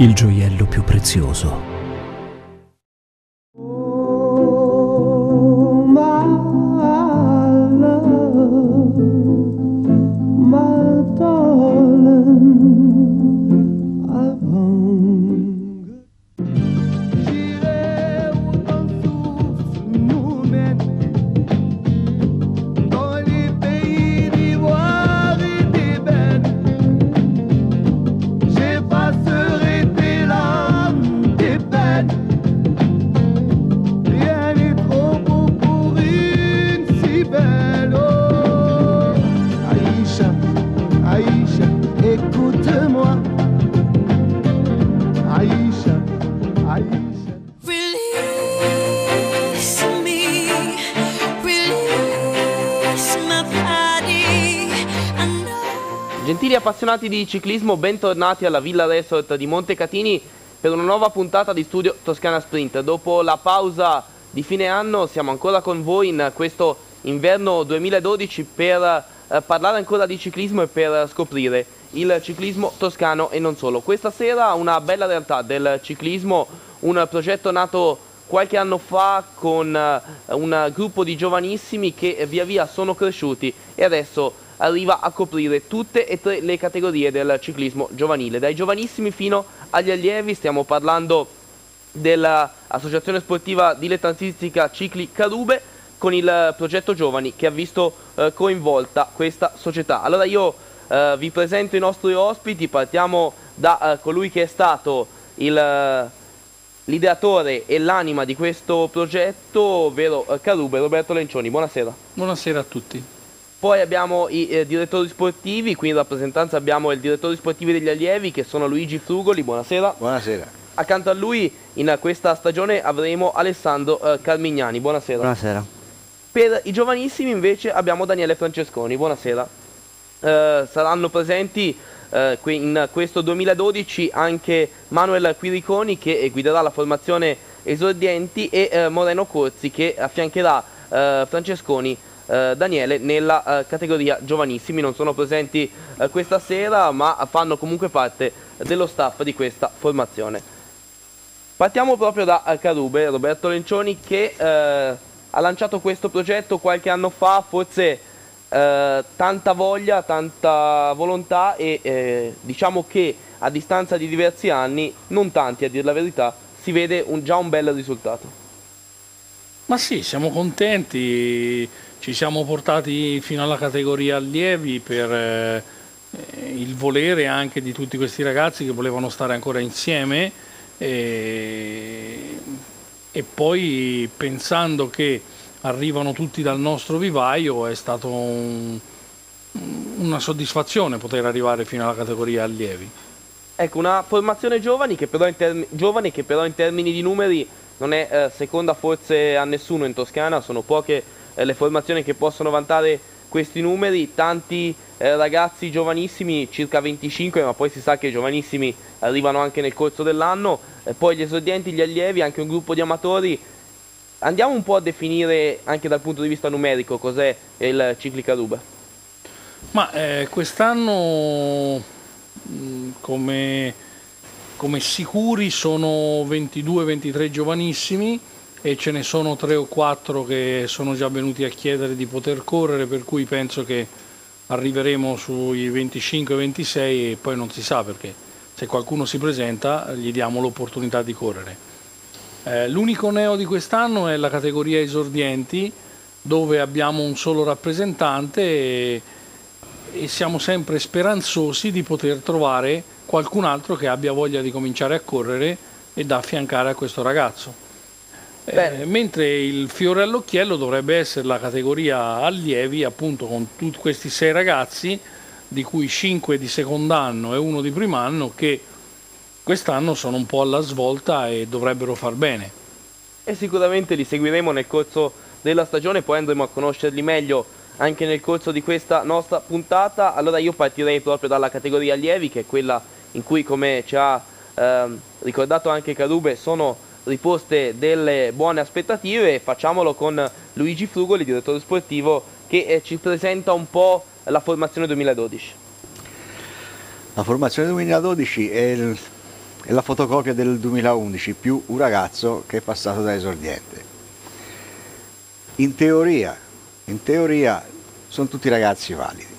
il gioiello più prezioso. Gentili appassionati di ciclismo, bentornati alla Villa Resort di Montecatini per una nuova puntata di Studio Toscana Sprint. Dopo la pausa di fine anno siamo ancora con voi in questo inverno 2012 per parlare ancora di ciclismo e per scoprire il ciclismo toscano e non solo. Questa sera una bella realtà del ciclismo, un progetto nato qualche anno fa con un gruppo di giovanissimi che via via sono cresciuti e adesso arriva a coprire tutte e tre le categorie del ciclismo giovanile, dai giovanissimi fino agli allievi. Stiamo parlando dell'associazione sportiva dilettantistica Cicli Carube con il progetto Giovani che ha visto coinvolta questa società. Allora io vi presento i nostri ospiti, partiamo da colui che è stato l'ideatore e l'anima di questo progetto, ovvero Carube, Roberto Lencioni. Buonasera. Buonasera a tutti. Poi abbiamo i direttori sportivi, qui in rappresentanza abbiamo il direttore sportivo degli allievi che sono Luigi Frugoli, buonasera. Buonasera. Accanto a lui in questa stagione avremo Alessandro Carmignani, buonasera. Buonasera. Per i giovanissimi invece abbiamo Daniele Francesconi, buonasera. Saranno presenti in questo 2012 anche Manuel Quiriconi che guiderà la formazione esordienti e Moreno Corsi che affiancherà Francesconi Daniele nella categoria giovanissimi. Non sono presenti questa sera ma fanno comunque parte dello staff di questa formazione. Partiamo proprio da Carube, Roberto Lencioni che ha lanciato questo progetto qualche anno fa, forse tanta voglia, tanta volontà e diciamo che a distanza di diversi anni, non tanti a dir la verità, si vede già un bel risultato. Ma sì, siamo contenti, ci siamo portati fino alla categoria allievi per il volere anche di tutti questi ragazzi che volevano stare ancora insieme e poi pensando che arrivano tutti dal nostro vivaio è stato una soddisfazione poter arrivare fino alla categoria allievi. Ecco, una formazione giovane che però in termini di numeri non è seconda forse a nessuno in Toscana, sono poche le formazioni che possono vantare questi numeri, tanti ragazzi giovanissimi, circa 25, ma poi si sa che i giovanissimi arrivano anche nel corso dell'anno, poi gli esordienti, gli allievi, anche un gruppo di amatori. Andiamo un po' a definire anche dal punto di vista numerico cos'è il Cicli Carube. Ma quest'anno come sicuri sono 22-23 giovanissimi e ce ne sono 3 o 4 che sono già venuti a chiedere di poter correre, per cui penso che arriveremo sui 25-26 e poi non si sa, perché se qualcuno si presenta gli diamo l'opportunità di correre. L'unico neo di quest'anno è la categoria esordienti, dove abbiamo un solo rappresentante e siamo sempre speranzosi di poter trovare qualcun altro che abbia voglia di cominciare a correre e da affiancare a questo ragazzo. Mentre il fiore all'occhiello dovrebbe essere la categoria allievi, appunto con tutti questi 6 ragazzi, di cui 5 di secondo anno e 1 di primo anno, che quest'anno sono un po' alla svolta e dovrebbero far bene. E sicuramente li seguiremo nel corso della stagione, poi andremo a conoscerli meglio anche nel corso di questa nostra puntata. Allora io partirei proprio dalla categoria allievi, che è quella in cui, come ci ha ricordato anche Carube, sono riposte delle buone aspettative. Facciamolo con Luigi Frugoli, direttore sportivo, che ci presenta un po' la formazione 2012. La formazione 2012 è è la fotocopia del 2011 più un ragazzo che è passato da esordiente. In teoria sono tutti ragazzi validi.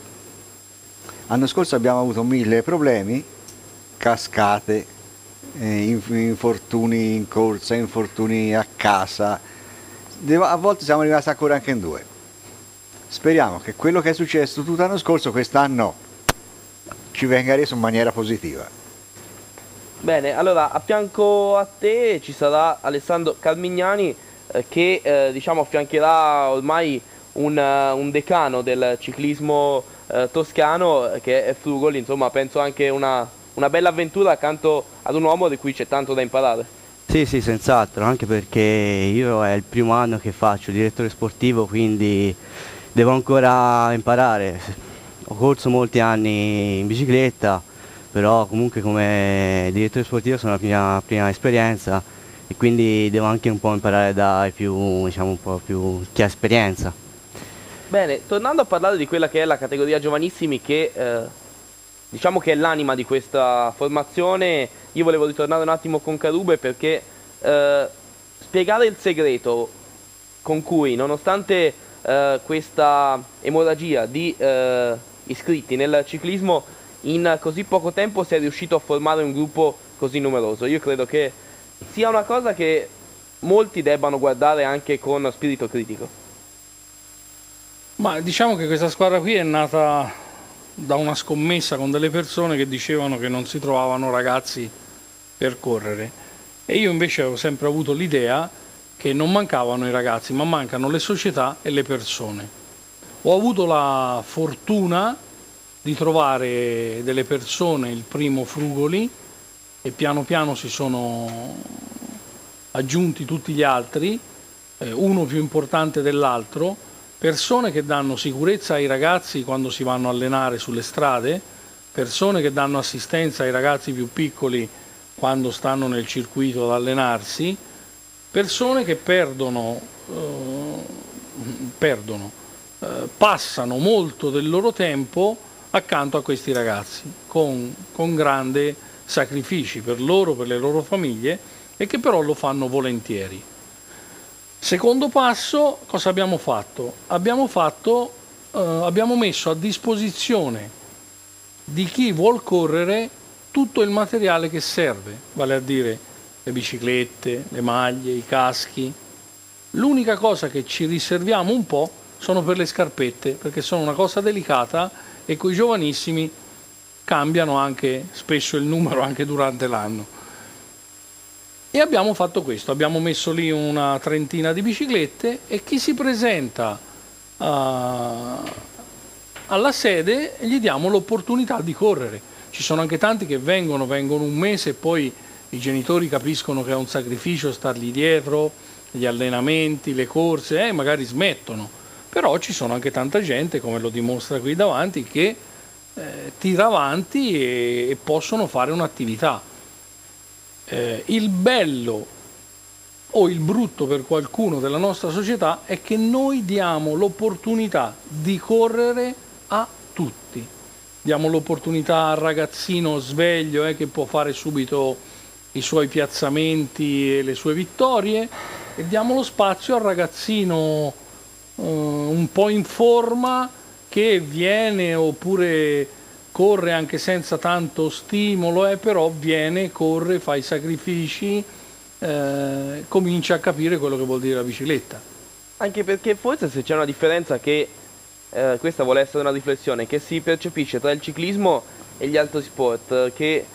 L'anno scorso abbiamo avuto 1000 problemi, cascate, infortuni in corsa, infortuni a casa, a volte siamo rimasti ancora anche in 2. Speriamo che quello che è successo tutto l'anno scorso quest'anno ci venga reso in maniera positiva. Bene, allora a fianco a te ci sarà Alessandro Carmignani che diciamo affiancherà ormai un decano del ciclismo toscano che è Frugoli, insomma penso anche una bella avventura accanto ad un uomo di cui c'è tanto da imparare. Sì, sì, senz'altro, anche perché io è il primo anno che faccio direttore sportivo, quindi devo ancora imparare. Ho corso molti anni in bicicletta, però comunque come direttore sportivo sono la prima esperienza e quindi devo anche un po' imparare dai più, diciamo un po' più chi ha esperienza. Bene, tornando a parlare di quella che è la categoria giovanissimi che diciamo che è l'anima di questa formazione, io volevo ritornare un attimo con Carube perché spiegare il segreto con cui nonostante questa emorragia di iscritti nel ciclismo in così poco tempo si è riuscito a formare un gruppo così numeroso. Io credo che sia una cosa che molti debbano guardare anche con spirito critico. Ma diciamo che questa squadra qui è nata da una scommessa con delle persone che dicevano che non si trovavano ragazzi per correre e io invece ho sempre avuto l'idea che non mancavano i ragazzi ma mancano le società e le persone. Ho avuto la fortuna di trovare delle persone, il primo Frugoli, e piano piano si sono aggiunti tutti gli altri, uno più importante dell'altro, persone che danno sicurezza ai ragazzi quando si vanno a allenare sulle strade, persone che danno assistenza ai ragazzi più piccoli quando stanno nel circuito ad allenarsi, persone che passano molto del loro tempo accanto a questi ragazzi con grande sacrifici per loro, per le loro famiglie e che però lo fanno volentieri. Secondo passo, cosa abbiamo fatto? Abbiamo messo a disposizione di chi vuol correre tutto il materiale che serve, vale a dire le biciclette, le maglie, i caschi. L'unica cosa che ci riserviamo un po' sono per le scarpette, perché sono una cosa delicata e coi giovanissimi cambiano anche spesso il numero anche durante l'anno. E abbiamo fatto questo, abbiamo messo lì una trentina di biciclette e chi si presenta alla sede gli diamo l'opportunità di correre. Ci sono anche tanti che vengono un mese e poi i genitori capiscono che è un sacrificio stargli dietro, gli allenamenti, le corse, magari smettono. Però ci sono anche tanta gente, come lo dimostra qui davanti, che tira avanti e possono fare un'attività. Il bello o il brutto per qualcuno della nostra società è che noi diamo l'opportunità di correre a tutti. Diamo l'opportunità al ragazzino sveglio che può fare subito i suoi piazzamenti e le sue vittorie e diamo lo spazio al ragazzino un po' in forma che viene oppure corre anche senza tanto stimolo, però viene, corre, fa i sacrifici, comincia a capire quello che vuol dire la bicicletta. Anche perché forse se c'è una differenza che, questa vuole essere una riflessione, che si percepisce tra il ciclismo e gli altri sport, che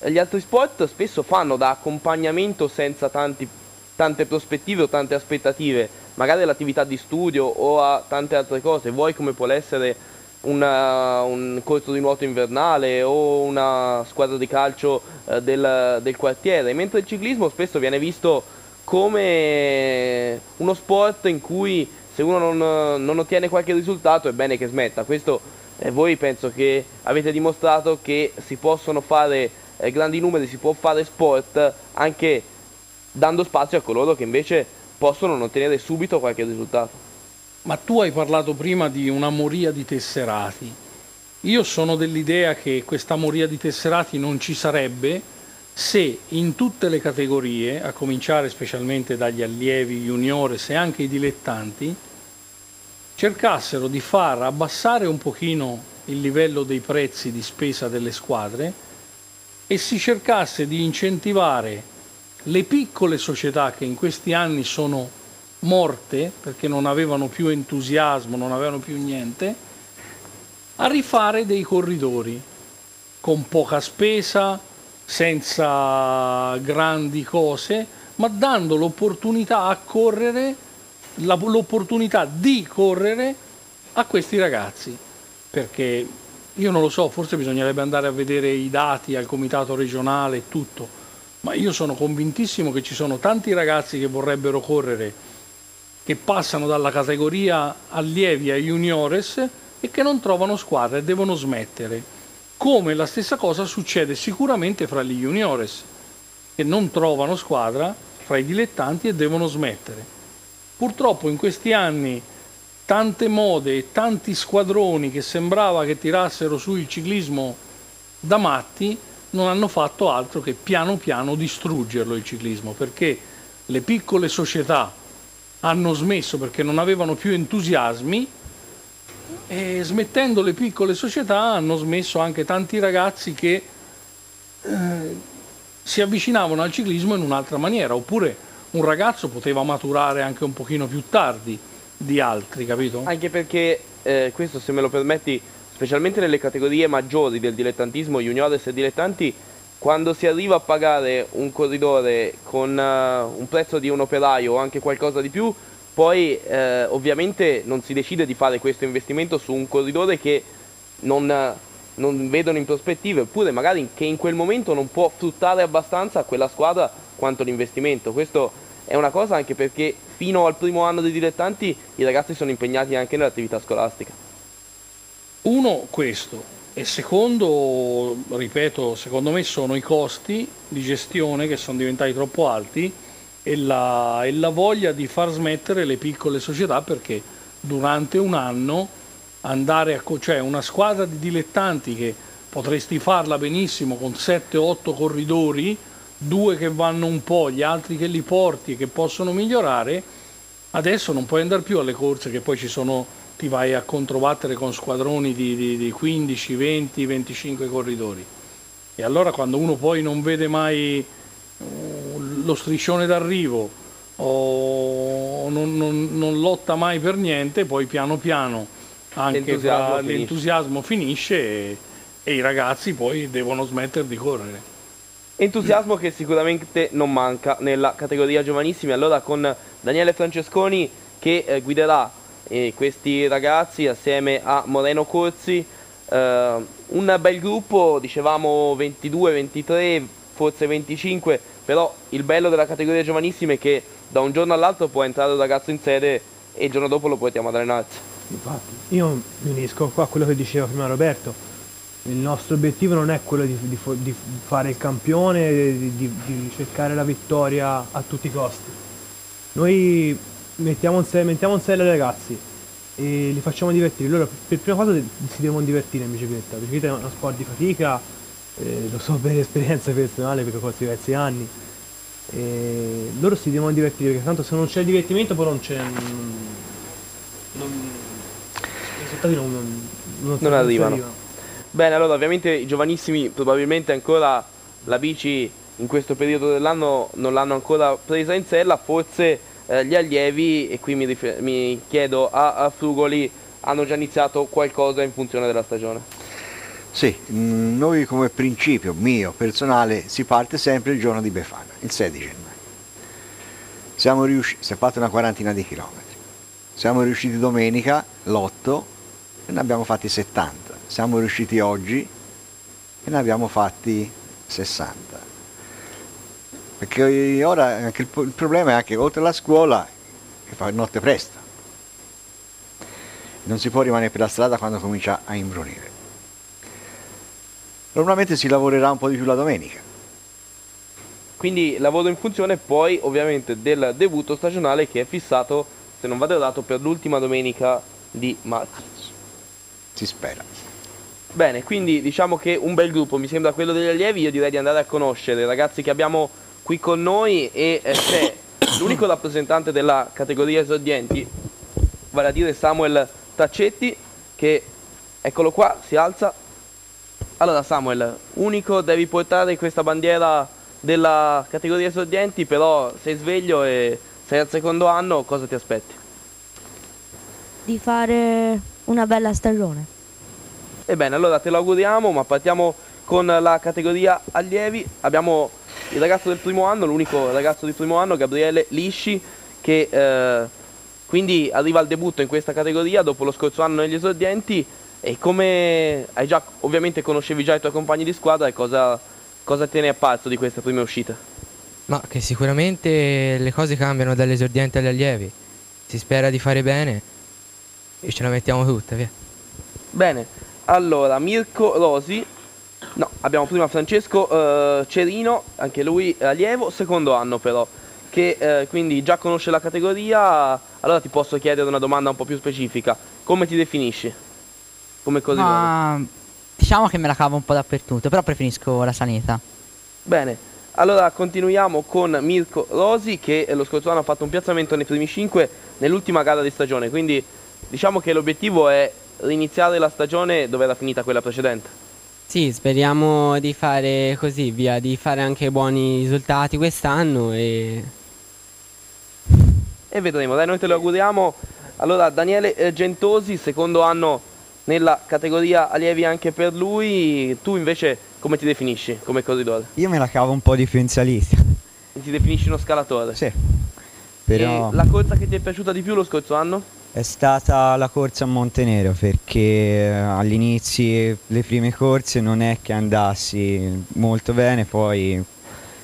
gli altri sport spesso fanno da accompagnamento senza tante prospettive o tante aspettative, magari all'attività di studio o a tante altre cose, vuoi come può essere un corso di nuoto invernale o una squadra di calcio del quartiere, mentre il ciclismo spesso viene visto come uno sport in cui se uno non ottiene qualche risultato è bene che smetta. Questo voi penso che avete dimostrato che si possono fare grandi numeri, si può fare sport anche dando spazio a coloro che invece possono non ottenere subito qualche risultato. Ma tu hai parlato prima di una moria di tesserati. Io sono dell'idea che questa moria di tesserati non ci sarebbe se in tutte le categorie, a cominciare specialmente dagli allievi, juniores e anche i dilettanti, cercassero di far abbassare un pochino il livello dei prezzi di spesa delle squadre e si cercasse di incentivare le piccole società che in questi anni sono morte perché non avevano più entusiasmo, non avevano più niente, a rifare dei corridori con poca spesa, senza grandi cose, ma dando l'opportunità a correre, l'opportunità di correre a questi ragazzi. Perché io non lo so, forse bisognerebbe andare a vedere i dati al comitato regionale e tutto, ma io sono convintissimo che ci sono tanti ragazzi che vorrebbero correre, che passano dalla categoria allievi ai juniores e che non trovano squadra e devono smettere. Come la stessa cosa succede sicuramente fra gli juniores, che non trovano squadra, fra i dilettanti e devono smettere. Purtroppo in questi anni tante mode e tanti squadroni che sembrava che tirassero su il ciclismo da matti non hanno fatto altro che piano piano distruggerlo il ciclismo, perché le piccole società hanno smesso perché non avevano più entusiasmi e smettendo le piccole società hanno smesso anche tanti ragazzi che si avvicinavano al ciclismo in un'altra maniera, oppure un ragazzo poteva maturare anche un pochino più tardi di altri, capito? Anche perché, questo se me lo permetti, specialmente nelle categorie maggiori del dilettantismo, juniores e dilettanti, quando si arriva a pagare un corridore con un prezzo di un operaio o anche qualcosa di più, poi ovviamente non si decide di fare questo investimento su un corridore che non vedono in prospettiva, eppure magari che in quel momento non può fruttare abbastanza a quella squadra quanto l'investimento. Questo è una cosa anche perché fino al primo anno dei dilettanti i ragazzi sono impegnati anche nell'attività scolastica. Uno, questo, e secondo, ripeto, secondo me sono i costi di gestione che sono diventati troppo alti e la voglia di far smettere le piccole società, perché durante un anno andare cioè una squadra di dilettanti che potresti farla benissimo con 7-8 corridori, 2 che vanno un po', gli altri che li porti e che possono migliorare, adesso non puoi andare più alle corse che poi ti vai a controbattere con squadroni di 15, 20, 25 corridori. E allora quando uno poi non vede mai lo striscione d'arrivo o non lotta mai per niente, poi piano piano anche l'entusiasmo finisce e i ragazzi poi devono smettere di correre. Entusiasmo che sicuramente non manca nella categoria giovanissimi. Allora con Daniele Francesconi che guiderà questi ragazzi assieme a Moreno Corsi, un bel gruppo, dicevamo 22, 23, forse 25, però il bello della categoria giovanissima è che da un giorno all'altro può entrare un ragazzo in sede e il giorno dopo lo portiamo ad allenarsi. Infatti, io mi unisco qua a quello che diceva prima Roberto. Il nostro obiettivo non è quello di fare il campione, di cercare la vittoria a tutti i costi. Noi mettiamo in serie i ragazzi e li facciamo divertire. Loro per prima cosa si devono divertire in bicicletta. La bicicletta è uno sport di fatica, lo so per esperienza personale perché ho fatto diversi anni. E loro si devono divertire perché tanto se non c'è il divertimento poi i risultati non arrivano. Bene, allora ovviamente i giovanissimi probabilmente ancora la bici in questo periodo dell'anno non l'hanno ancora presa in sella, forse gli allievi, e qui mi chiedo a Frugoli, hanno già iniziato qualcosa in funzione della stagione. Sì, noi come principio mio personale si parte sempre il giorno di Befana, il 16 gennaio. Siamo riusciti, si è fatta una quarantina di chilometri, siamo riusciti domenica l'8 e ne abbiamo fatti 70. Siamo riusciti oggi e ne abbiamo fatti 60. Perché ora anche il problema è anche oltre alla scuola che fa notte presto. Non si può rimanere per la strada quando comincia a imbrunire. Normalmente si lavorerà un po' di più la domenica. Quindi lavoro in funzione poi ovviamente del debutto stagionale che è fissato, se non vado errato, per l'ultima domenica di marzo. Si spera. Bene, quindi diciamo che un bel gruppo, mi sembra quello degli allievi. Io direi di andare a conoscere i ragazzi che abbiamo qui con noi e c'è l'unico rappresentante della categoria esordienti, vale a dire Samuel Taccetti, che eccolo qua, si alza. Allora Samuel, unico, devi portare questa bandiera della categoria esordienti, però sei sveglio e sei al secondo anno, cosa ti aspetti? Di fare una bella stagione. Ebbene, allora te lo auguriamo, ma partiamo con la categoria allievi. Abbiamo il ragazzo del primo anno, l'unico ragazzo di primo anno, Gabriele Lisci, che quindi arriva al debutto in questa categoria dopo lo scorso anno negli esordienti. E come hai già, ovviamente conoscevi già i tuoi compagni di squadra, e cosa te ne è apparso di questa prima uscita? Ma che sicuramente le cose cambiano dall'esordiente agli allievi. Si spera di fare bene e ce la mettiamo tutta, via. Bene, allora Mirko Rosi, no, abbiamo prima Francesco Cerino, anche lui allievo, secondo anno però, che quindi già conosce la categoria. Allora ti posso chiedere una domanda un po' più specifica: come ti definisci? Come così? Diciamo che me la cavo un po' dappertutto, però preferisco la sanità. Bene, allora continuiamo con Mirko Rosi, che lo scorso anno ha fatto un piazzamento nei primi 5 nell'ultima gara di stagione, quindi diciamo che l'obiettivo è riniziare la stagione dove era finita quella precedente. Sì, speriamo di fare così, via, di fare anche buoni risultati quest'anno e vedremo, dai, noi te lo auguriamo. Allora Daniele Gentosi, secondo anno nella categoria allievi anche per lui. Tu invece come ti definisci come corridore? Io me la cavo un po' differenzialista. Ti definisci uno scalatore? Sì, però E la corsa che ti è piaciuta di più lo scorso anno? è stata la corsa a Montenero, perché all'inizio le prime corse non è che andassi molto bene, poi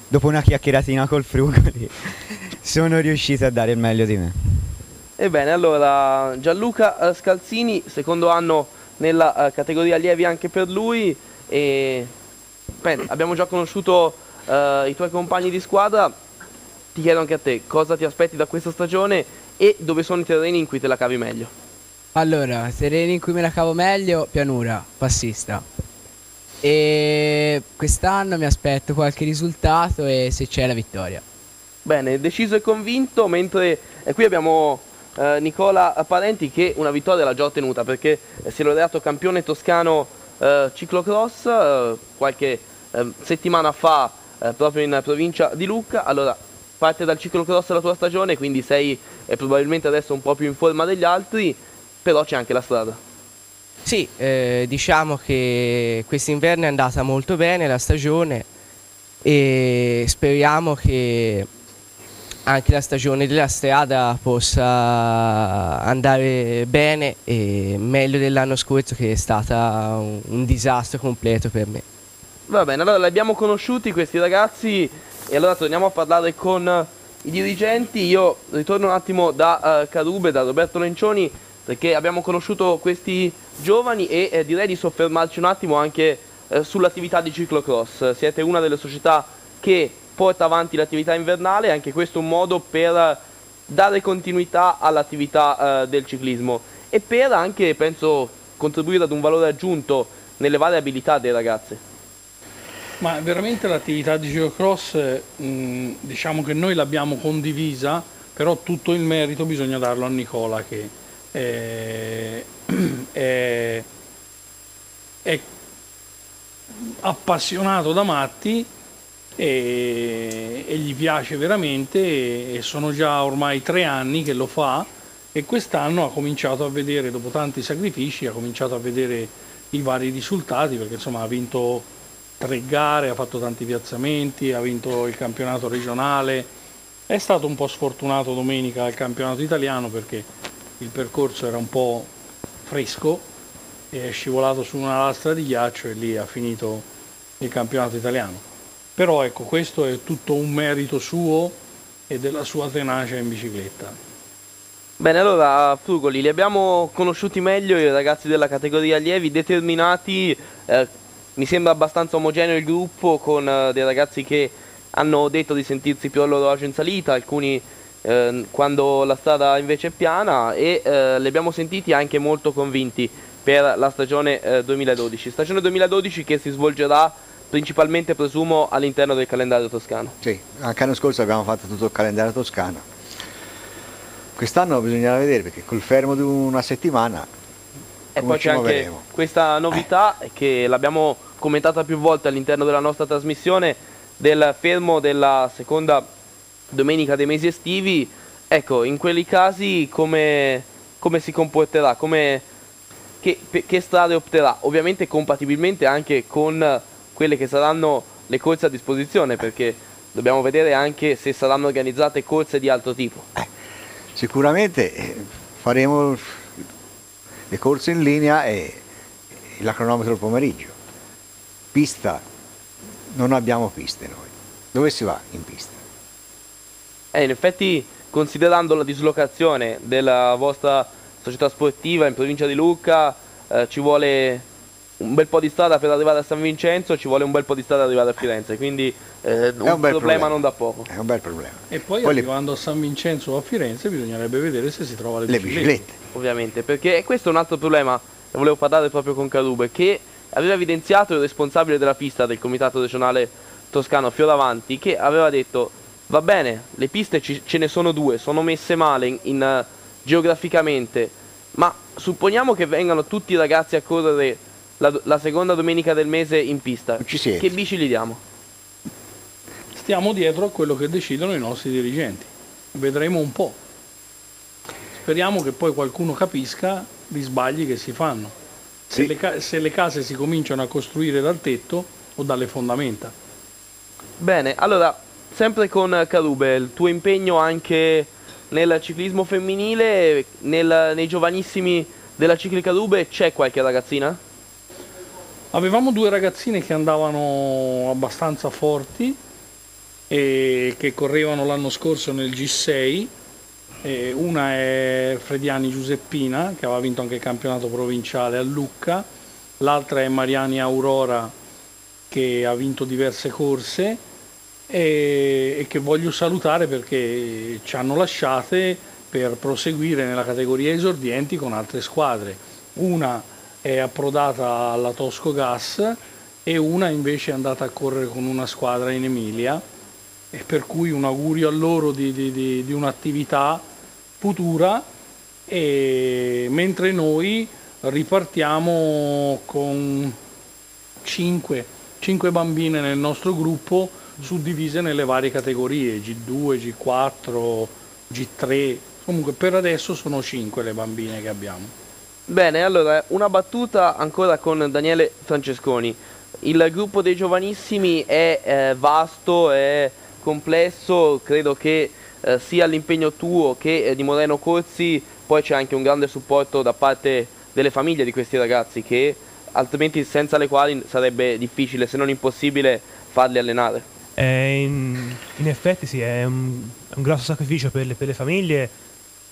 dopo una chiacchieratina col Frugoli sono riuscito a dare il meglio di me. Ebbene, allora Gianluca Scalzini, secondo anno nella categoria allievi anche per lui. E bene, abbiamo già conosciuto i tuoi compagni di squadra. Ti chiedo anche a te cosa ti aspetti da questa stagione e dove sono i terreni in cui te la cavi meglio. Allora, terreni in cui me la cavo meglio: pianura, passista. E quest'anno mi aspetto qualche risultato e se c'è la vittoria. Bene, deciso e convinto, mentre qui abbiamo Nicola Parenti, che una vittoria l'ha già ottenuta perché si è laureato campione toscano ciclocross qualche settimana fa proprio in provincia di Lucca. Allora, parte dal ciclocross la tua stagione, quindi sei probabilmente adesso un po' più in forma degli altri, però c'è anche la strada. Sì, diciamo che quest'inverno è andata molto bene la stagione e speriamo che anche la stagione della strada possa andare bene e meglio dell'anno scorso, che è stata un disastro completo per me. Va bene, allora li abbiamo conosciuti questi ragazzi e allora torniamo a parlare con i dirigenti. Io ritorno un attimo da Carube, da Roberto Lencioni, perché abbiamo conosciuto questi giovani e direi di soffermarci un attimo anche sull'attività di ciclocross. Siete una delle società che porta avanti l'attività invernale, anche questo è un modo per dare continuità all'attività del ciclismo e per anche, penso, contribuire ad un valore aggiunto nelle varie abilità dei ragazzi. Ma veramente l'attività di ciclocross, diciamo che noi l'abbiamo condivisa, però tutto il merito bisogna darlo a Nicola, che è appassionato da matti e gli piace veramente, e sono già ormai 3 anni che lo fa, e quest'anno ha cominciato a vedere, dopo tanti sacrifici, ha cominciato a vedere i vari risultati, perché insomma ha vinto 3 gare, ha fatto tanti piazzamenti, ha vinto il campionato regionale, è stato un po' sfortunato domenica al campionato italiano perché il percorso era un po' fresco e è scivolato su una lastra di ghiaccio e lì ha finito il campionato italiano. Però ecco, questo è tutto un merito suo e della sua tenacia in bicicletta. Bene, allora Frugoli, li abbiamo conosciuti meglio i ragazzi della categoria allievi, determinati, mi sembra abbastanza omogeneo il gruppo, con dei ragazzi che hanno detto di sentirsi più a loro agio in salita, alcuni quando la strada invece è piana, e li abbiamo sentiti anche molto convinti per la stagione 2012. Stagione 2012 che si svolgerà principalmente, presumo, all'interno del calendario toscano. Sì, anche l'anno scorso abbiamo fatto tutto il calendario toscano. Quest'anno bisognerà vedere, perché col fermo di una settimana e poi c'è anche questa novità che l'abbiamo commentata più volte all'interno della nostra trasmissione, del fermo della seconda domenica dei mesi estivi. Ecco, in quei casi come si comporterà, che strade opterà, ovviamente compatibilmente anche con quelle che saranno le corse a disposizione, perché dobbiamo vedere anche se saranno organizzate corse di altro tipo. Sicuramente faremo le corse in linea e la cronometro il pomeriggio. Pista, non abbiamo piste noi. Dove si va in pista? In effetti, considerando la dislocazione della vostra società sportiva in provincia di Lucca, ci vuole un bel po' di strada per arrivare a San Vincenzo, ci vuole un bel po' di strada per arrivare a Firenze, quindi un problema non da poco. È un bel problema. E poi arrivando a San Vincenzo o a Firenze bisognerebbe vedere se si trova le biciclette. Ovviamente, perché questo è un altro problema che volevo parlare proprio con Carube, che aveva evidenziato il responsabile della pista del comitato regionale toscano, Fioravanti, che aveva detto: va bene, le piste ce ne sono due, sono messe male geograficamente, ma supponiamo che vengano tutti i ragazzi a correre la seconda domenica del mese in pista, che bici gli diamo? Stiamo dietro a quello che decidono i nostri dirigenti, vedremo un po'. Speriamo che poi qualcuno capisca gli sbagli che si fanno, se le case si cominciano a costruire dal tetto o dalle fondamenta. Bene, allora, sempre con Carube, il tuo impegno anche nel ciclismo femminile, nei giovanissimi della Cicli Carube, c'è qualche ragazzina? Avevamo due ragazzine che andavano abbastanza forti e che correvano l'anno scorso nel G6. Una è Frediani Giuseppina, che aveva vinto anche il campionato provinciale a Lucca, l'altra è Mariani Aurora, che ha vinto diverse corse e che voglio salutare perché ci hanno lasciate per proseguire nella categoria esordienti con altre squadre. Una è approdata alla Tosco Gas e una invece è andata a correre con una squadra in Emilia, e per cui un augurio a loro di un'attività futura, e mentre noi ripartiamo con 5 bambine nel nostro gruppo, suddivise nelle varie categorie, G2, G4, G3, comunque per adesso sono 5 le bambine che abbiamo. Bene, allora una battuta ancora con Daniele Francesconi. Il gruppo dei giovanissimi è vasto, è complesso, credo che sia l'impegno tuo che di Moreno Corsi, poi c'è anche un grande supporto da parte delle famiglie di questi ragazzi, che altrimenti senza le quali sarebbe difficile, se non impossibile, farli allenare. In effetti sì, è un grosso sacrificio per le famiglie,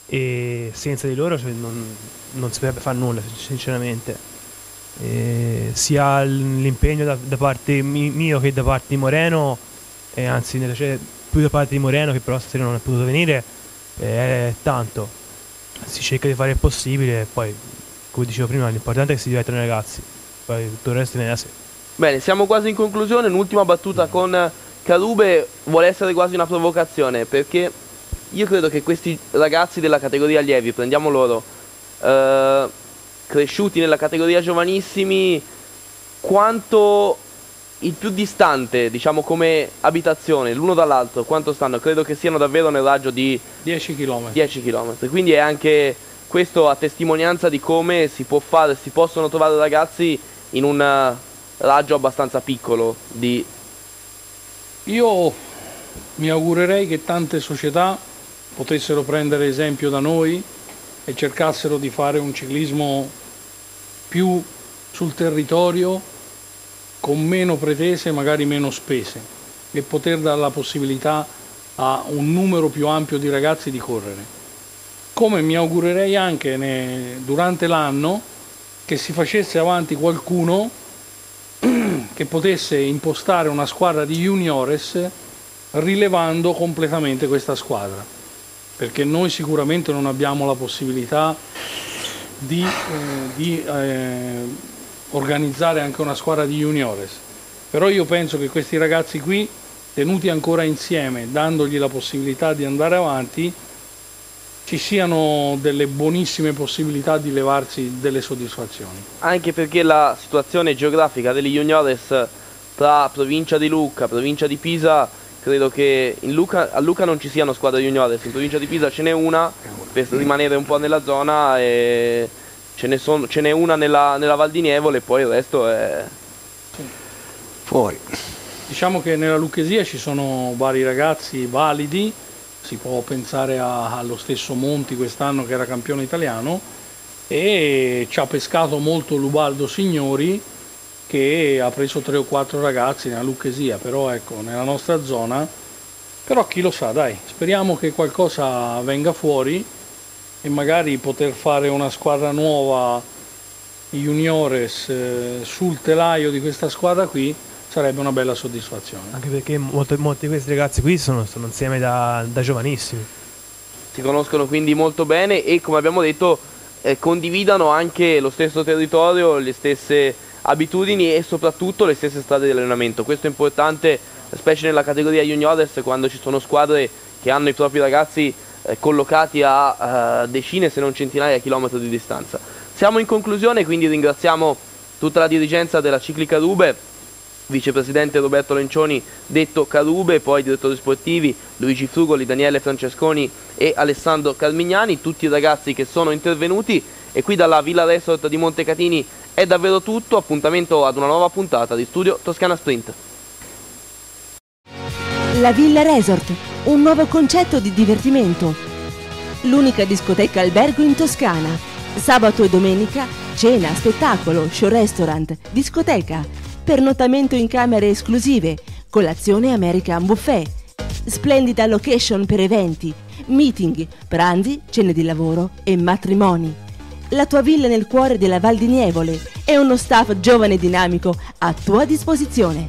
e senza di loro non si potrebbe fare nulla, sinceramente. Sia l'impegno da parte mio che da parte di Moreno, e anzi più da parte di Moreno, che però stasera non è potuto venire, è tanto. Si cerca di fare il possibile e poi, come dicevo prima, l'importante è che si divertano i ragazzi, poi tutto il resto viene da sé. Bene, siamo quasi in conclusione. Un'ultima battuta con Carube vuole essere quasi una provocazione, perché io credo che questi ragazzi della categoria allievi, prendiamo loro, cresciuti nella categoria giovanissimi, quanto il più distante, diciamo, come abitazione l'uno dall'altro, quanto stanno? Credo che siano davvero nel raggio di 10 km. 10 km. Quindi è anche questo a testimonianza di come si possono trovare ragazzi in un raggio abbastanza piccolo di... Io mi augurerei che tante società potessero prendere esempio da noi e cercassero di fare un ciclismo più sul territorio, con meno pretese, magari meno spese, e poter dare la possibilità a un numero più ampio di ragazzi di correre. Come mi augurerei anche durante l'anno che si facesse avanti qualcuno che potesse impostare una squadra di juniores rilevando completamente questa squadra. perché noi sicuramente non abbiamo la possibilità di organizzare anche una squadra di juniores, però io penso che questi ragazzi qui, tenuti ancora insieme, dandogli la possibilità di andare avanti, ci siano delle buonissime possibilità di levarsi delle soddisfazioni. Anche perché la situazione geografica degli juniores tra provincia di Lucca, provincia di Pisa, credo che a Lucca non ci siano squadre juniores, in provincia di Pisa ce n'è una per rimanere un po' nella zona, e ce n'è una nella Val di Nievole, e poi il resto è fuori. Diciamo che nella Lucchesia ci sono vari ragazzi validi, si può pensare allo stesso Monti quest'anno che era campione italiano, e ci ha pescato molto Lubaldo Signori che ha preso 3 o 4 ragazzi nella Lucchesia, però ecco, nella nostra zona, però chi lo sa, dai, speriamo che qualcosa venga fuori e magari poter fare una squadra nuova juniores sul telaio di questa squadra qui sarebbe una bella soddisfazione. Anche perché molti di questi ragazzi qui sono insieme da giovanissimi. Si conoscono quindi molto bene e, come abbiamo detto, condividano anche lo stesso territorio, le stesse abitudini e soprattutto le stesse strade di allenamento. Questo è importante, specie nella categoria juniores, quando ci sono squadre che hanno i propri ragazzi collocati a decine se non centinaia di chilometri di distanza. Siamo in conclusione, quindi ringraziamo tutta la dirigenza della Ciclica Rube, vicepresidente Roberto Lencioni, detto Carube, poi direttori sportivi Luigi Frugoli, Daniele Francesconi e Alessandro Carmignani, tutti i ragazzi che sono intervenuti. E qui dalla Villa Resort di Montecatini è davvero tutto, appuntamento ad una nuova puntata di Studio Toscana Sprint. La Villa Resort, un nuovo concetto di divertimento. L'unica discoteca albergo in Toscana. Sabato e domenica, cena, spettacolo, show restaurant, discoteca, pernottamento in camere esclusive, colazione American Buffet, splendida location per eventi, meeting, pranzi, cene di lavoro e matrimoni. La tua villa nel cuore della Val di Nievole e uno staff giovane e dinamico a tua disposizione.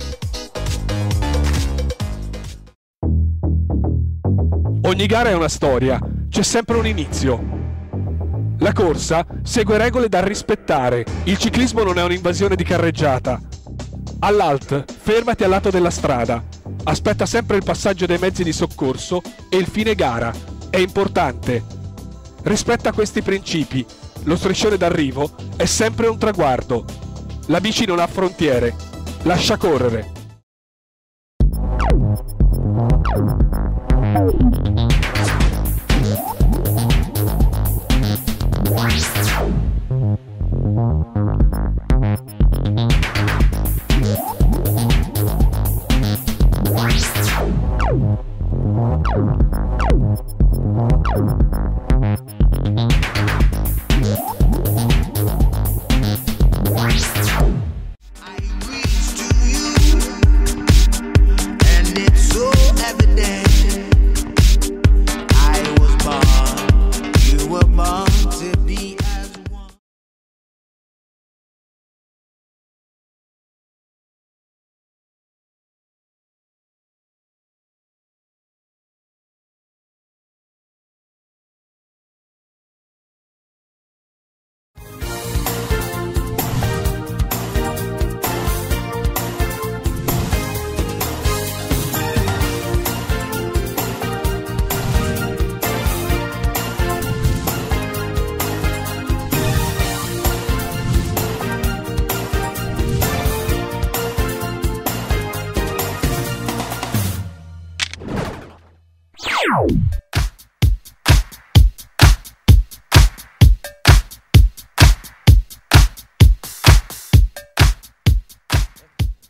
Ogni gara è una storia, c'è sempre un inizio. La corsa segue regole da rispettare, il ciclismo non è un'invasione di carreggiata. All'alt, fermati al lato della strada, aspetta sempre il passaggio dei mezzi di soccorso e il fine gara, è importante. Rispetta questi principi, lo striscione d'arrivo è sempre un traguardo. La bici non ha frontiere, lascia correre.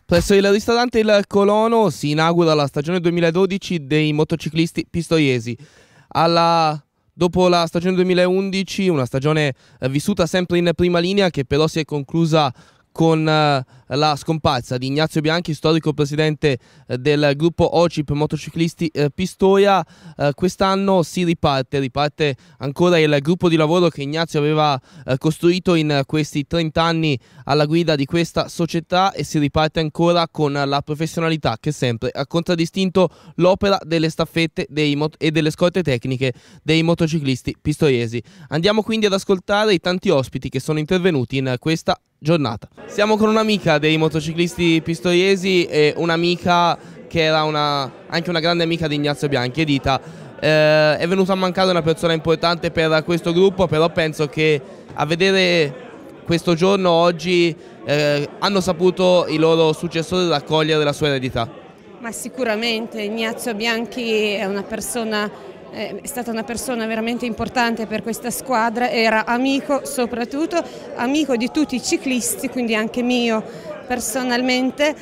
Presso il ristorante Il Colono si inaugura la stagione 2012 dei motociclisti pistoiesi. Dopo la stagione 2011, una stagione vissuta sempre in prima linea che però si è conclusa con la scomparsa di Ignazio Bianchi, storico presidente del gruppo OCIP Motociclisti Pistoia. Quest'anno si riparte ancora il gruppo di lavoro che Ignazio aveva costruito in questi 30 anni alla guida di questa società, e si riparte ancora con la professionalità che sempre ha contraddistinto l'opera delle staffette e delle scorte tecniche dei motociclisti pistoiesi. Andiamo quindi ad ascoltare i tanti ospiti che sono intervenuti in questa giornata. Siamo con un'amica dei motociclisti pistoiesi e un'amica che era anche una grande amica di Ignazio Bianchi, Edita. È venuta a mancare una persona importante per questo gruppo, però penso che a vedere questo giorno oggi hanno saputo i loro successori raccogliere la sua eredità. Ma sicuramente Ignazio Bianchi è stata una persona veramente importante per questa squadra, era amico, soprattutto amico di tutti i ciclisti, quindi anche mio personalmente,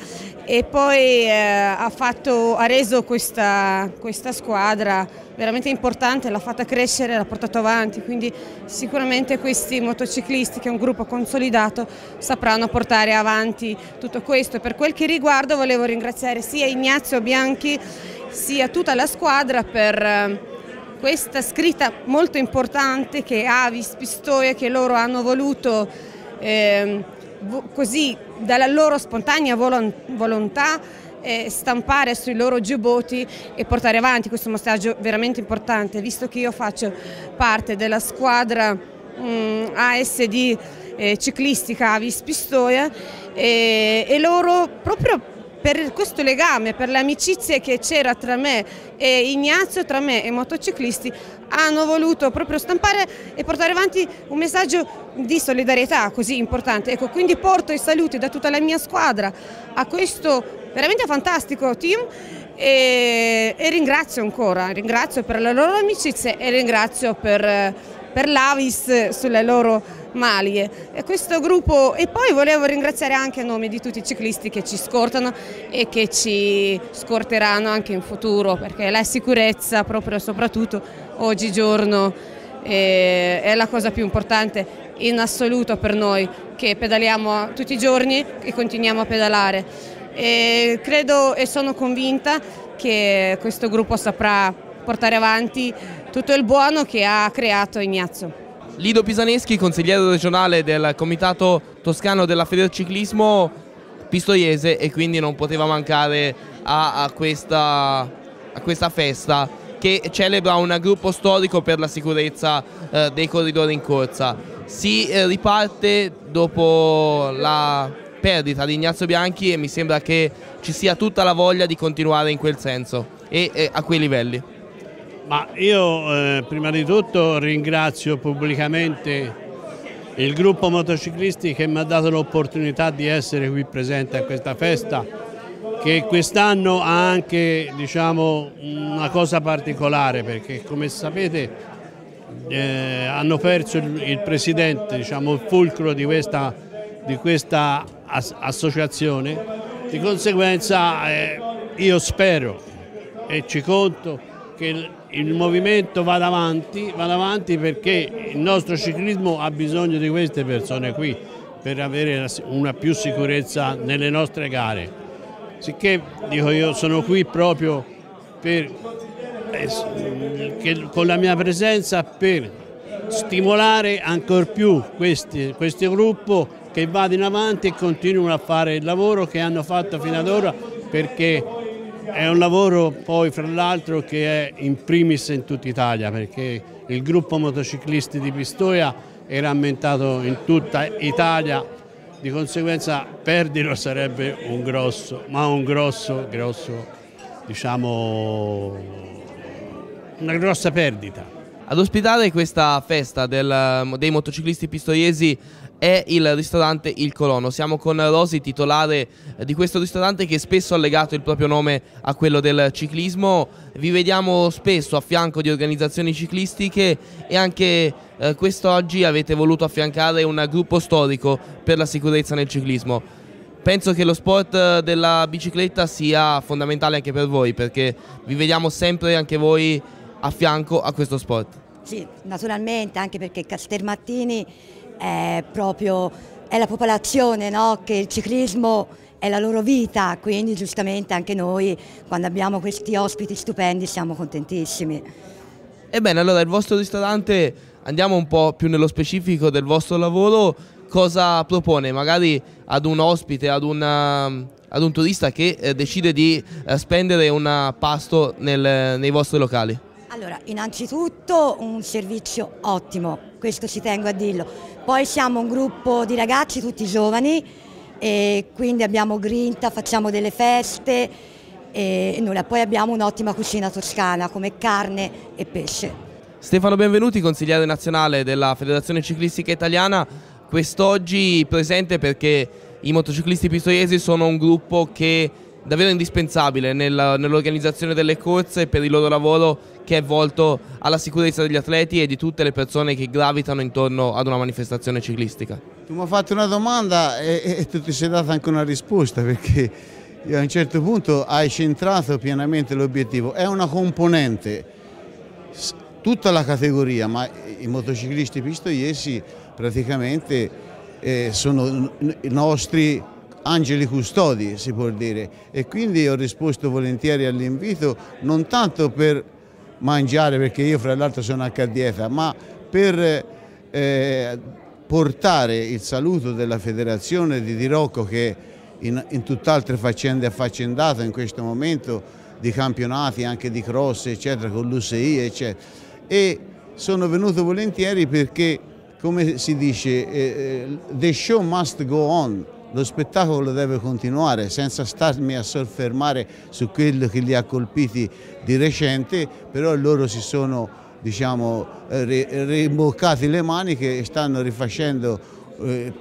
e poi ha reso questa squadra veramente importante, l'ha fatta crescere, l'ha portato avanti, quindi sicuramente questi motociclisti, che è un gruppo consolidato, sapranno portare avanti tutto questo. Per quel che riguarda volevo ringraziare sia Ignazio Bianchi sia tutta la squadra per questa scritta molto importante che Avis Pistoia, che loro hanno voluto così dalla loro spontanea volontà stampare sui loro giubbotti e portare avanti questo messaggio veramente importante, visto che io faccio parte della squadra ASD ciclistica Avis Pistoia, e loro proprio per questo legame, per l'amicizia che c'era tra me e Ignazio, tra me e i motociclisti, hanno voluto proprio stampare e portare avanti un messaggio di solidarietà così importante. Ecco, quindi porto i saluti da tutta la mia squadra a questo veramente fantastico team e ringrazio ancora, ringrazio per la loro amicizia e ringrazio per l'Avis sulle loro maglie e questo gruppo. E poi volevo ringraziare anche a nome di tutti i ciclisti che ci scortano e che ci scorteranno anche in futuro, perché la sicurezza proprio soprattutto oggigiorno è la cosa più importante in assoluto per noi che pedaliamo tutti i giorni e continuiamo a pedalare, e credo e sono convinta che questo gruppo saprà portare avanti tutto il buono che ha creato Ignazio. Lido Pisaneschi, consigliere regionale del Comitato Toscano della Federciclismo Pistoiese, e quindi non poteva mancare a questa festa che celebra un gruppo storico per la sicurezza dei corridori in corsa. Si riparte dopo la perdita di Ignazio Bianchi e mi sembra che ci sia tutta la voglia di continuare in quel senso e a quei livelli. Ma io prima di tutto ringrazio pubblicamente il gruppo motociclisti che mi ha dato l'opportunità di essere qui presente a questa festa, che quest'anno ha anche, diciamo, una cosa particolare, perché come sapete hanno perso il presidente, diciamo, il fulcro di questa associazione. Di conseguenza io spero e ci conto che il movimento vada avanti perché il nostro ciclismo ha bisogno di queste persone qui per avere una più sicurezza nelle nostre gare. Sicché dico, io sono qui proprio con la mia presenza per stimolare ancor più questo gruppo che vadano avanti e continuino a fare il lavoro che hanno fatto fino ad ora, perché è un lavoro poi fra l'altro che è in primis in tutta Italia, perché il gruppo motociclisti di Pistoia è rammentato in tutta Italia, di conseguenza perderlo sarebbe diciamo, una grossa perdita. Ad ospitare questa festa dei motociclisti pistoiesi è il ristorante Il Colono. Siamo con Rosi, titolare di questo ristorante, che spesso ha legato il proprio nome a quello del ciclismo. Vi vediamo spesso a fianco di organizzazioni ciclistiche e anche quest'oggi avete voluto affiancare un gruppo storico per la sicurezza nel ciclismo. Penso che lo sport della bicicletta sia fondamentale anche per voi, perché vi vediamo sempre anche voi a fianco a questo sport. Sì, naturalmente, anche perché Castelmartini è proprio è la popolazione, no? Che il ciclismo è la loro vita, quindi giustamente anche noi quando abbiamo questi ospiti stupendi siamo contentissimi. Ebbene, allora il vostro ristorante, andiamo un po' più nello specifico del vostro lavoro, cosa propone magari ad un ospite, ad un turista che decide di spendere un pasto nei vostri locali? Allora, innanzitutto un servizio ottimo, questo ci tengo a dirlo. Poi siamo un gruppo di ragazzi tutti giovani e quindi abbiamo grinta, facciamo delle feste e nulla. Poi abbiamo un'ottima cucina toscana come carne e pesce. Stefano Benvenuti, consigliere nazionale della Federazione Ciclistica Italiana, quest'oggi presente perché i motociclisti pistoiesi sono un gruppo che è davvero indispensabile nell'organizzazione delle corse per il loro lavoro che è volto alla sicurezza degli atleti e di tutte le persone che gravitano intorno ad una manifestazione ciclistica. Tu mi hai fatto una domanda e tu ti sei data anche una risposta, perché a un certo punto hai centrato pienamente l'obiettivo. È una componente, tutta la categoria, ma i motociclisti pistoiesi praticamente sono i nostri angeli custodi, si può dire, e quindi ho risposto volentieri all'invito, non tanto per mangiare, perché io fra l'altro sono anche a dieta, ma per portare il saluto della federazione di Dirocco, che in tutt'altre faccende è affaccendato in questo momento di campionati, anche di cross eccetera, con l'UCI eccetera, e sono venuto volentieri perché, come si dice, the show must go on. Lo spettacolo deve continuare senza starmi a soffermare su quello che li ha colpiti di recente, però loro si sono, diciamo, rimboccati le maniche e stanno rifacendo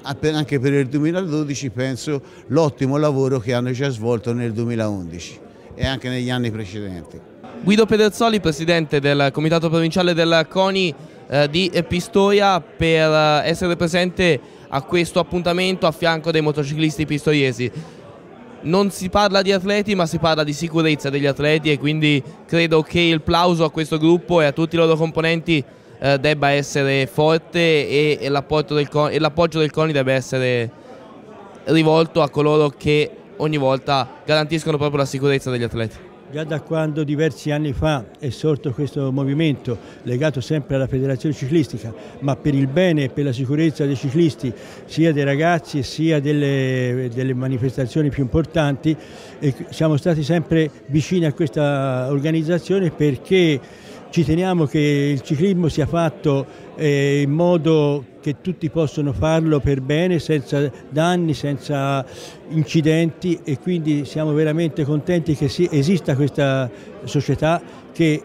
anche per il 2012, penso, l'ottimo lavoro che hanno già svolto nel 2011 e anche negli anni precedenti. Guido Pederzoli, presidente del comitato provinciale del CONI di Pistoia, per essere presente a questo appuntamento a fianco dei motociclisti pistoiesi. Non si parla di atleti, ma si parla di sicurezza degli atleti, e quindi credo che il plauso a questo gruppo e a tutti i loro componenti debba essere forte e l'appoggio del CONI debba essere rivolto a coloro che ogni volta garantiscono proprio la sicurezza degli atleti. Già da quando diversi anni fa è sorto questo movimento legato sempre alla federazione ciclistica, ma per il bene e per la sicurezza dei ciclisti, sia dei ragazzi sia delle manifestazioni più importanti, e siamo stati sempre vicini a questa organizzazione perché ci teniamo che il ciclismo sia fatto in modo che tutti possono farlo per bene, senza danni, senza incidenti, e quindi siamo veramente contenti che esista questa società che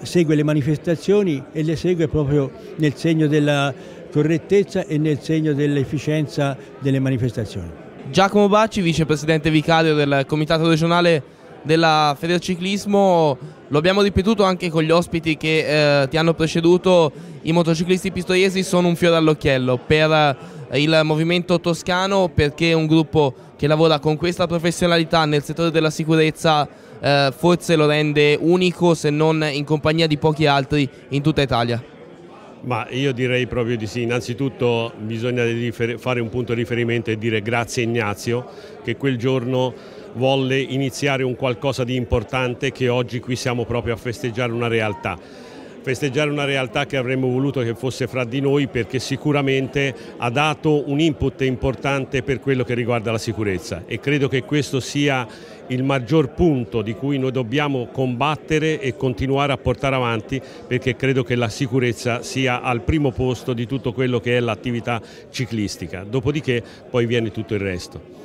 segue le manifestazioni e le segue proprio nel segno della correttezza e nel segno dell'efficienza delle manifestazioni. Giacomo Bacci, vicepresidente vicario del comitato regionale della Federciclismo, lo abbiamo ripetuto anche con gli ospiti che ti hanno preceduto, i motociclisti pistoiesi sono un fiore all'occhiello per il movimento toscano, perché è un gruppo che lavora con questa professionalità nel settore della sicurezza, forse lo rende unico, se non in compagnia di pochi altri in tutta Italia. Ma io direi proprio di sì. Innanzitutto bisogna fare un punto di riferimento e dire grazie a Ignazio, che quel giorno volle iniziare un qualcosa di importante, che oggi qui siamo proprio a festeggiare una realtà. Festeggiare una realtà che avremmo voluto che fosse fra di noi, perché sicuramente ha dato un input importante per quello che riguarda la sicurezza, e credo che questo sia il maggior punto di cui noi dobbiamo combattere e continuare a portare avanti, perché credo che la sicurezza sia al primo posto di tutto quello che è l'attività ciclistica, dopodiché poi viene tutto il resto.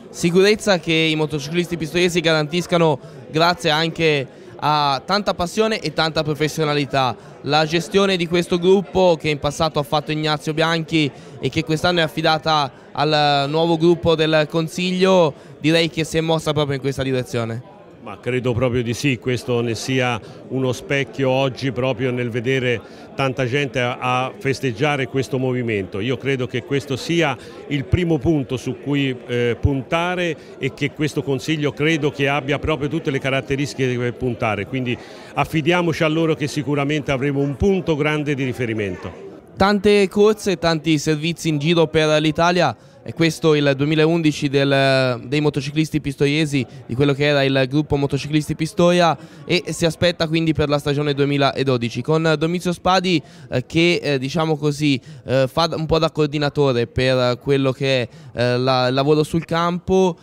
Sicurezza che i motociclisti pistoiesi garantiscano grazie anche a tanta passione e tanta professionalità. La gestione di questo gruppo, che in passato ha fatto Ignazio Bianchi e che quest'anno è affidata al nuovo gruppo del Consiglio, direi che si è mossa proprio in questa direzione. Ma credo proprio di sì, questo ne sia uno specchio oggi proprio nel vedere tanta gente a festeggiare questo movimento. Io credo che questo sia il primo punto su cui puntare, e che questo Consiglio credo che abbia proprio tutte le caratteristiche per puntare, quindi affidiamoci a loro, che sicuramente avremo un punto grande di riferimento. Tante corse, tanti servizi in giro per l'Italia. E questo il 2011 dei motociclisti pistoiesi, di quello che era il gruppo Motociclisti Pistoia, e si aspetta quindi per la stagione 2012 con Domizio Spadi che diciamo così fa un po' da coordinatore per quello che è il lavoro sul campo.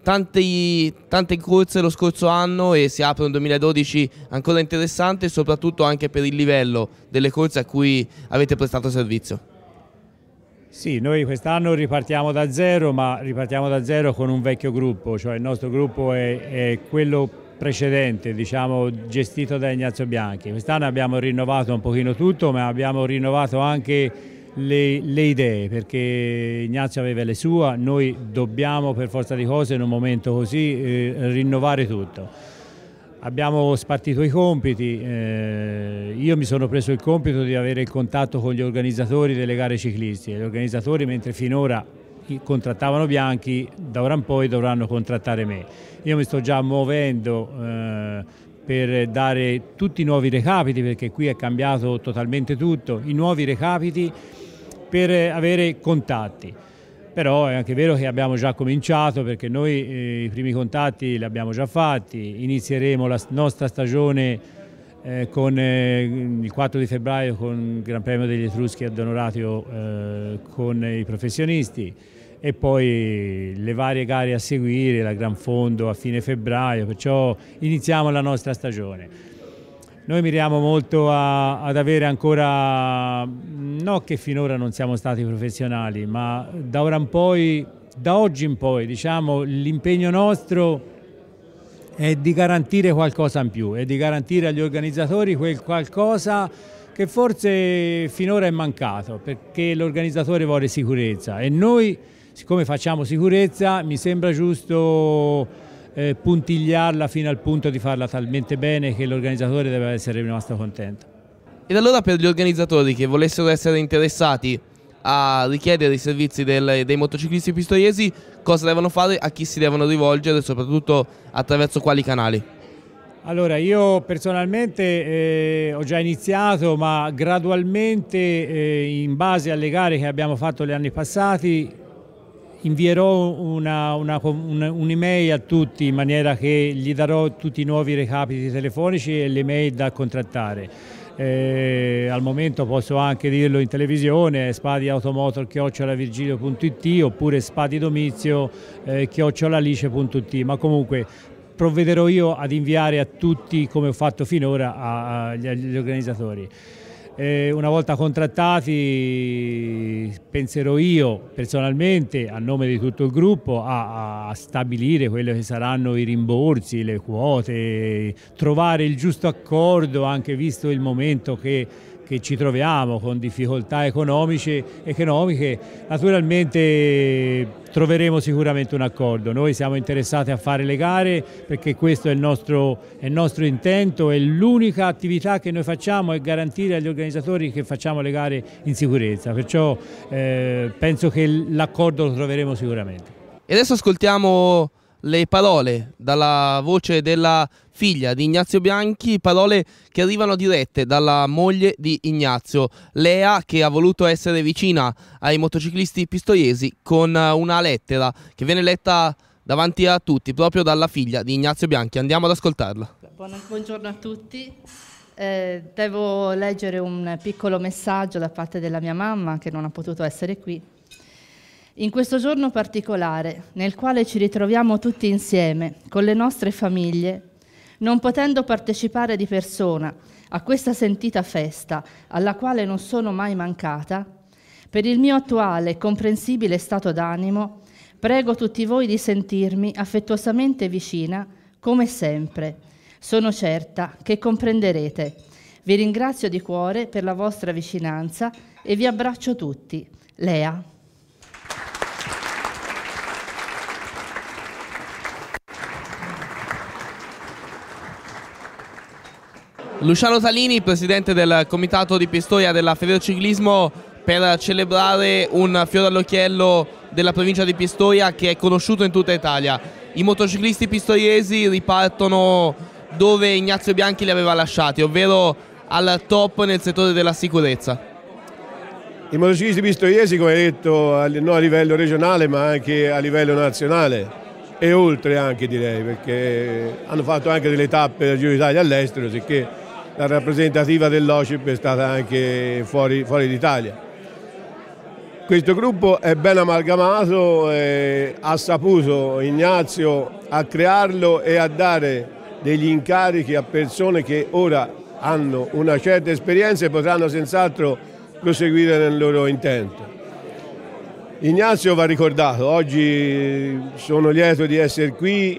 Tante corse lo scorso anno e si apre un 2012 ancora interessante, soprattutto anche per il livello delle corse a cui avete prestato servizio. Sì, noi quest'anno ripartiamo da zero, ma ripartiamo da zero con un vecchio gruppo, cioè il nostro gruppo è quello precedente, diciamo, gestito da Ignazio Bianchi. Quest'anno abbiamo rinnovato un pochino tutto, ma abbiamo rinnovato anche le idee, perché Ignazio aveva le sue, noi dobbiamo per forza di cose in un momento così rinnovare tutto. Abbiamo spartito i compiti, io mi sono preso il compito di avere il contatto con gli organizzatori delle gare ciclistiche. Gli organizzatori, mentre finora contrattavano Bianchi, da ora in poi dovranno contrattare me. Io mi sto già muovendo per dare tutti i nuovi recapiti, perché qui è cambiato totalmente tutto, i nuovi recapiti per avere contatti. Però è anche vero che abbiamo già cominciato, perché noi i primi contatti li abbiamo già fatti. Inizieremo la nostra stagione con il 4 di febbraio con il Gran Premio degli Etruschi ad Onoratio con i professionisti, e poi le varie gare a seguire, la Gran Fondo a fine febbraio, perciò iniziamo la nostra stagione. Noi miriamo molto ad avere ancora, no che finora non siamo stati professionali, ma da ora in poi, da oggi in poi, diciamo, l'impegno nostro è di garantire qualcosa in più, è di garantire agli organizzatori quel qualcosa che forse finora è mancato, perché l'organizzatore vuole sicurezza e noi, siccome facciamo sicurezza, mi sembra giusto puntigliarla fino al punto di farla talmente bene che l'organizzatore deve essere rimasto contento. Ed allora, per gli organizzatori che volessero essere interessati a richiedere i servizi dei motociclisti pistoiesi, cosa devono fare, a chi si devono rivolgere e soprattutto attraverso quali canali? Allora, io personalmente ho già iniziato, ma gradualmente in base alle gare che abbiamo fatto gli anni passati invierò un'email a tutti, in maniera che gli darò tutti i nuovi recapiti telefonici e le mail da contrattare. Al momento posso anche dirlo in televisione: spadiautomotor@virgilio.it oppure spadidomizio@alice.it, ma comunque provvederò io ad inviare a tutti, come ho fatto finora, agli organizzatori. Una volta contrattati penserò io personalmente, a nome di tutto il gruppo, a stabilire quelli che saranno i rimborsi, le quote, trovare il giusto accordo, anche visto il momento che ci troviamo con difficoltà economiche. Naturalmente troveremo sicuramente un accordo. Noi siamo interessati a fare le gare perché questo è il nostro intento, e l'unica attività che noi facciamo è garantire agli organizzatori che facciamo le gare in sicurezza, perciò penso che l'accordo lo troveremo sicuramente. E adesso ascoltiamo le parole dalla voce della figlia di Ignazio Bianchi, parole che arrivano dirette dalla moglie di Ignazio, Lea, che ha voluto essere vicina ai motociclisti pistoiesi con una lettera che viene letta davanti a tutti proprio dalla figlia di Ignazio Bianchi. Andiamo ad ascoltarla. Buongiorno a tutti. Devo leggere un piccolo messaggio da parte della mia mamma, che non ha potuto essere qui. In questo giorno particolare, nel quale ci ritroviamo tutti insieme, con le nostre famiglie, non potendo partecipare di persona a questa sentita festa, alla quale non sono mai mancata, per il mio attuale e comprensibile stato d'animo, prego tutti voi di sentirmi affettuosamente vicina, come sempre. Sono certa che comprenderete. Vi ringrazio di cuore per la vostra vicinanza e vi abbraccio tutti. Lea. Luciano Salini, presidente del comitato di Pistoia della Federciclismo, per celebrare un fiore all'occhiello della provincia di Pistoia che è conosciuto in tutta Italia. I motociclisti pistoiesi ripartono dove Ignazio Bianchi li aveva lasciati, ovvero al top nel settore della sicurezza. I motociclisti pistoiesi, come detto, non a livello regionale ma anche a livello nazionale e oltre anche, direi, perché hanno fatto anche delle tappe del Giro d'Italia all'estero, sicché la rappresentativa dell'OCIP è stata anche fuori d'Italia. Questo gruppo è ben amalgamato, ha saputo Ignazio a crearlo e a dare degli incarichi a persone che ora hanno una certa esperienza e potranno senz'altro proseguire nel loro intento. Ignazio va ricordato, oggi sono lieto di essere qui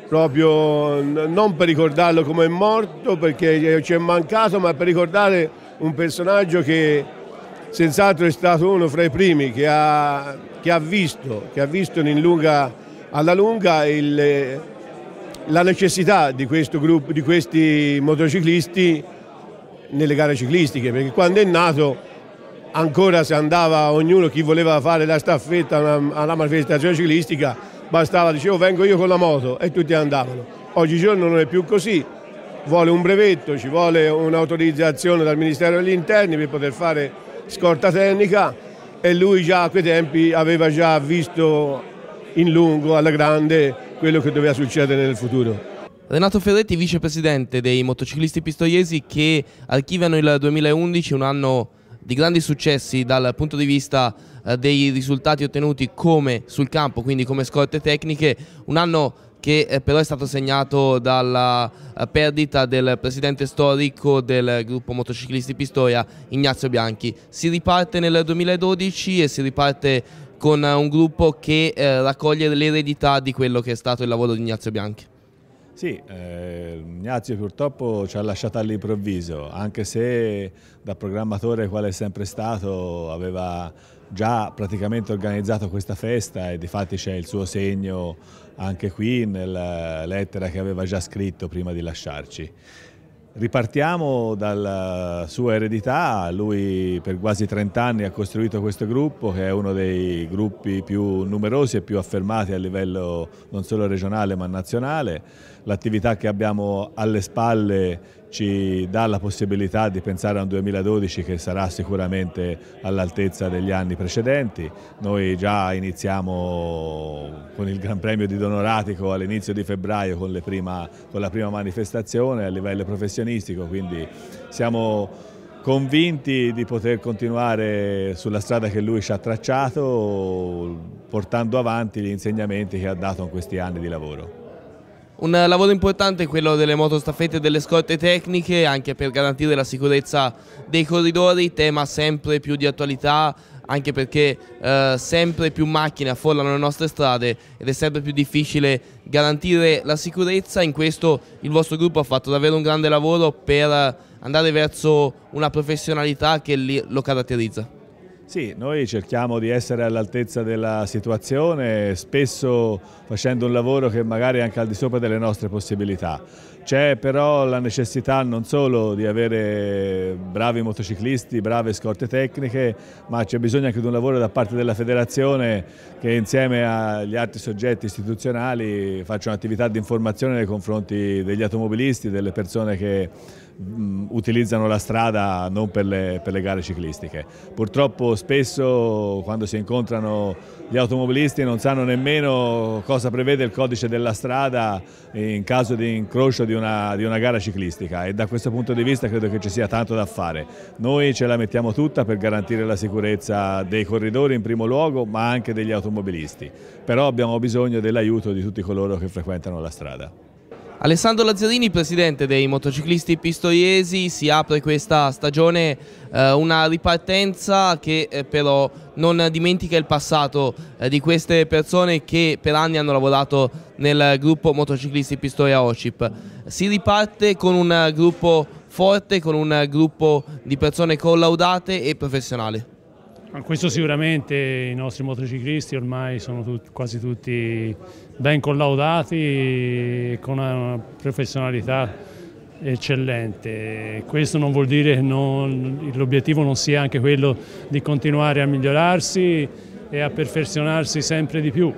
proprio non per ricordarlo come è morto perché ci è mancato, ma per ricordare un personaggio che senz'altro è stato uno fra i primi che ha visto alla lunga la necessità di questo gruppo, di questi motociclisti nelle gare ciclistiche, perché quando è nato ancora si andava, ognuno, chi voleva fare la staffetta alla manifestazione ciclistica, bastava, dicevo vengo io con la moto e tutti andavano. Oggigiorno non è più così, vuole un brevetto, ci vuole un'autorizzazione dal Ministero degli Interni per poter fare scorta tecnica e lui già a quei tempi aveva già visto in lungo, alla grande, quello che doveva succedere nel futuro. Renato Ferretti, vicepresidente dei motociclisti pistoiesi, che archiviano il 2011, un anno di grandi successi dal punto di vista dei risultati ottenuti come sul campo, quindi come scorte tecniche, un anno che però è stato segnato dalla perdita del presidente storico del gruppo motociclisti Pistoia, Ignazio Bianchi. Si riparte nel 2012 e si riparte con un gruppo che raccoglie l'eredità di quello che è stato il lavoro di Ignazio Bianchi. Sì, Ignazio purtroppo ci ha lasciato all'improvviso, anche se da programmatore quale è sempre stato aveva già praticamente organizzato questa festa e difatti c'è il suo segno anche qui nella lettera che aveva già scritto prima di lasciarci. Ripartiamo dalla sua eredità, lui per quasi 30 anni ha costruito questo gruppo che è uno dei gruppi più numerosi e più affermati a livello non solo regionale ma nazionale. L'attività che abbiamo alle spalle ci dà la possibilità di pensare a un 2012 che sarà sicuramente all'altezza degli anni precedenti. Noi già iniziamo con il Gran Premio di Donoratico all'inizio di febbraio con la prima manifestazione a livello professionistico, quindi siamo convinti di poter continuare sulla strada che lui ci ha tracciato, portando avanti gli insegnamenti che ha dato in questi anni di lavoro. Un lavoro importante è quello delle motostaffette e delle scorte tecniche, anche per garantire la sicurezza dei corridori, tema sempre più di attualità, anche perché sempre più macchine affollano le nostre strade ed è sempre più difficile garantire la sicurezza. In questo il vostro gruppo ha fatto davvero un grande lavoro per andare verso una professionalità che lo caratterizza. Sì, noi cerchiamo di essere all'altezza della situazione, spesso facendo un lavoro che magari è anche al di sopra delle nostre possibilità. C'è però la necessità non solo di avere bravi motociclisti, brave scorte tecniche, ma c'è bisogno anche di un lavoro da parte della federazione che insieme agli altri soggetti istituzionali faccia un'attività di informazione nei confronti degli automobilisti, delle persone che utilizzano la strada non per le gare ciclistiche. Purtroppo spesso quando si incontrano gli automobilisti non sanno nemmeno cosa prevede il codice della strada in caso di incrocio di una gara ciclistica e da questo punto di vista credo che ci sia tanto da fare. Noi ce la mettiamo tutta per garantire la sicurezza dei corridori in primo luogo ma anche degli automobilisti, però abbiamo bisogno dell'aiuto di tutti coloro che frequentano la strada. Alessandro Lazzarini, presidente dei motociclisti pistoiesi, si apre questa stagione una ripartenza che però non dimentica il passato di queste persone che per anni hanno lavorato nel gruppo motociclisti Pistoia OCIP. Si riparte con un gruppo forte, con un gruppo di persone collaudate e professionali. Questo sicuramente, i nostri motociclisti ormai sono quasi tutti ben collaudati e con una professionalità eccellente. Questo non vuol dire che l'obiettivo non sia anche quello di continuare a migliorarsi e a perfezionarsi sempre di più.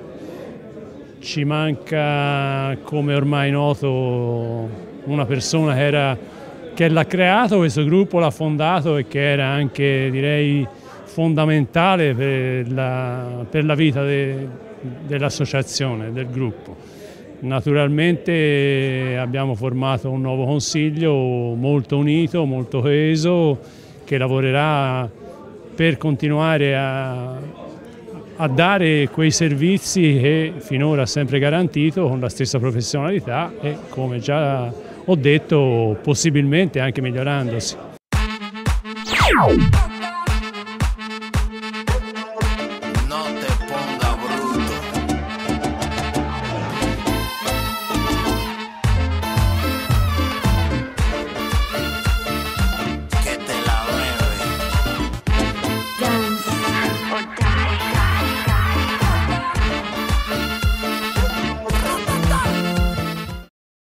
Ci manca, come ormai noto, una persona che l'ha creato questo gruppo, l'ha fondato e che era anche, direi, fondamentale per la vita dell'associazione, del gruppo. Naturalmente abbiamo formato un nuovo consiglio molto unito, molto coeso, che lavorerà per continuare a dare quei servizi che finora ha sempre garantito con la stessa professionalità e, come già ho detto, possibilmente anche migliorandosi.